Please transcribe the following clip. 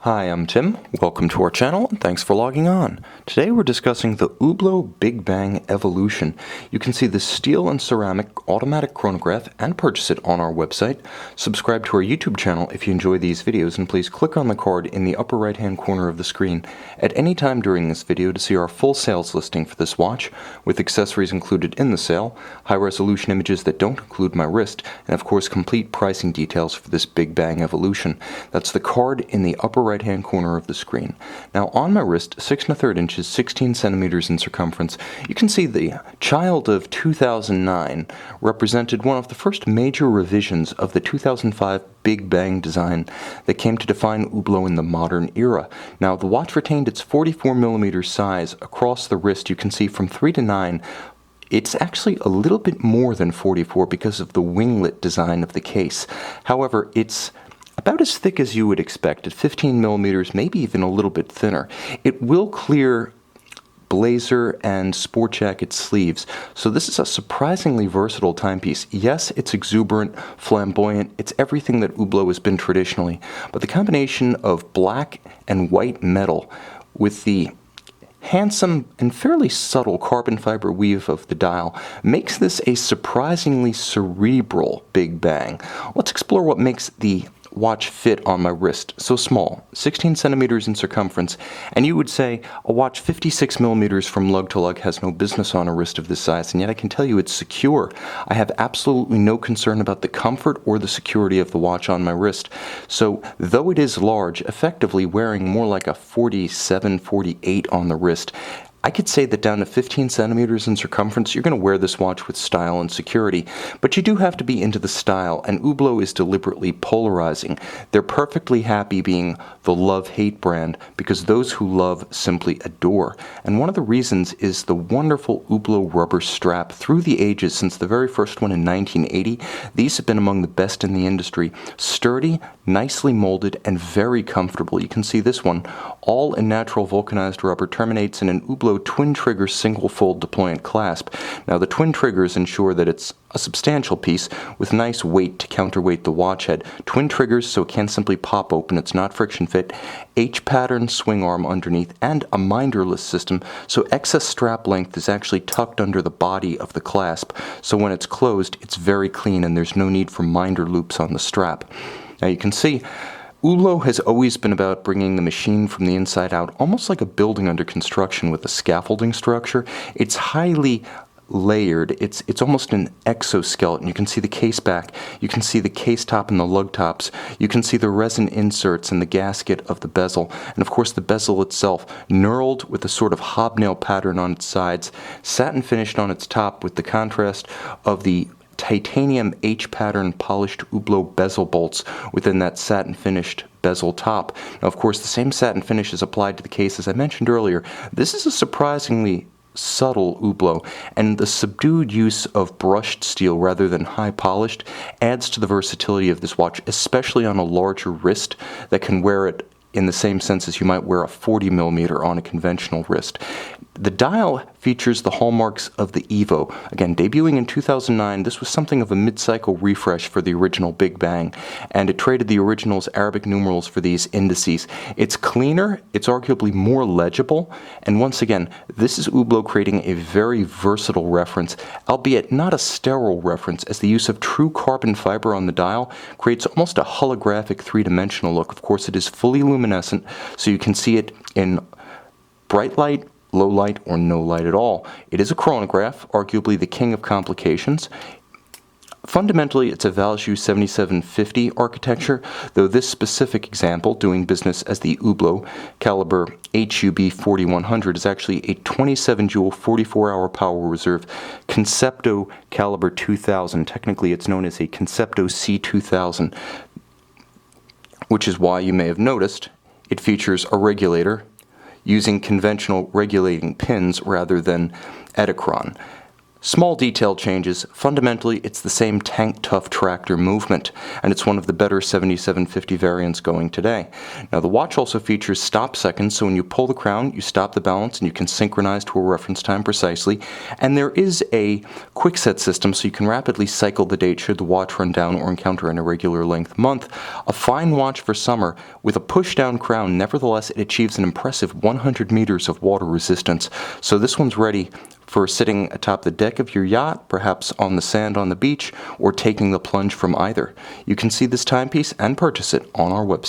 Hi, I'm Tim. Welcome to our channel, and thanks for logging on. Today we're discussing the Hublot Big Bang Evolution. You can see the steel and ceramic automatic chronograph and purchase it on our website. Subscribe to our YouTube channel if you enjoy these videos, and please click on the card in the upper right hand corner of the screen at any time during this video to see our full sales listing for this watch, with accessories included in the sale, high resolution images that don't include my wrist, and of course complete pricing details for this Big Bang Evolution. That's the card in the upper right hand corner of the screen. Now on my wrist, 6 1/3 inches, 16 centimeters in circumference, you can see the child of 2009 represented one of the first major revisions of the 2005 Big Bang design that came to define Hublot in the modern era. Now the watch retained its 44mm size across the wrist. You can see from 3 to 9 it's actually a little bit more than 44 because of the winglet design of the case. However, it's about as thick as you would expect at 15mm, maybe even a little bit thinner. It will clear blazer and sport jacket sleeves, so this is a surprisingly versatile timepiece. Yes, it's exuberant, flamboyant, it's everything that Hublot has been traditionally, but the combination of black and white metal with the handsome and fairly subtle carbon fiber weave of the dial makes this a surprisingly cerebral Big Bang. Let's explore what makes the watch fit on my wrist so small, 16 centimeters in circumference, and you would say a watch 56mm from lug to lug has no business on a wrist of this size, and yet I can tell you it's secure. I have absolutely no concern about the comfort or the security of the watch on my wrist. So though it is large, effectively wearing more like a 47, 48 on the wrist, I could say that down to 15 centimeters in circumference, you're going to wear this watch with style and security. But you do have to be into the style, and Hublot is deliberately polarizing. They're perfectly happy being the love-hate brand because those who love simply adore. And one of the reasons is the wonderful Hublot rubber strap. Through the ages, since the very first one in 1980, these have been among the best in the industry. Sturdy, nicely molded, and very comfortable. You can see this one, all in natural vulcanized rubber, terminates in an Hublot twin trigger single fold deployant clasp. Now the twin triggers ensure that it's a substantial piece with nice weight to counterweight the watch head. Twin triggers so it can't simply pop open, it's not friction fit, H-pattern swing arm underneath, and a minderless system, so excess strap length is actually tucked under the body of the clasp, so when it's closed it's very clean and there's no need for minder loops on the strap. Now you can see Hublot has always been about bringing the machine from the inside out, almost like a building under construction with a scaffolding structure. It's highly layered. It's almost an exoskeleton. You can see the case back, you can see the case top and the lug tops, you can see the resin inserts and the gasket of the bezel, and of course the bezel itself, knurled with a sort of hobnail pattern on its sides, satin finished on its top with the contrast of the titanium H-pattern polished Hublot bezel bolts within that satin finished bezel top. Now of course the same satin finish is applied to the case as I mentioned earlier. This is a surprisingly subtle Hublot, and the subdued use of brushed steel rather than high polished adds to the versatility of this watch, especially on a larger wrist that can wear it in the same sense as you might wear a 40mm on a conventional wrist. The dial features the hallmarks of the Evo. Again, debuting in 2009, this was something of a mid-cycle refresh for the original Big Bang, and it traded the original's Arabic numerals for these indices. It's cleaner, it's arguably more legible, and once again, this is Hublot creating a very versatile reference, albeit not a sterile reference, as the use of true carbon fiber on the dial creates almost a holographic three-dimensional look. Of course, it is fully luminescent, so you can see it in bright light, low light, or no light at all. It is a chronograph, arguably the king of complications. Fundamentally, it's a Valjoux 7750 architecture, though this specific example, doing business as the Hublot caliber HUB4100, is actually a 27-joule 44-hour power reserve Concepto caliber 2000. Technically, it's known as a Concepto C2000, which is why you may have noticed it features a regulator using conventional regulating pins rather than Edelkrone. Small detail changes. Fundamentally, it's the same tank-tough tractor movement, and it's one of the better 7750 variants going today. Now, the watch also features stop seconds, so when you pull the crown, you stop the balance, and you can synchronize to a reference time precisely. And there is a quick set system, so you can rapidly cycle the date should the watch run down or encounter an irregular length month. A fine watch for summer. With a push-down crown, nevertheless, it achieves an impressive 100 meters of water resistance. So this one's ready for sitting atop the deck of your yacht, perhaps on the sand on the beach, or taking the plunge from either. You can see this timepiece and purchase it on our website.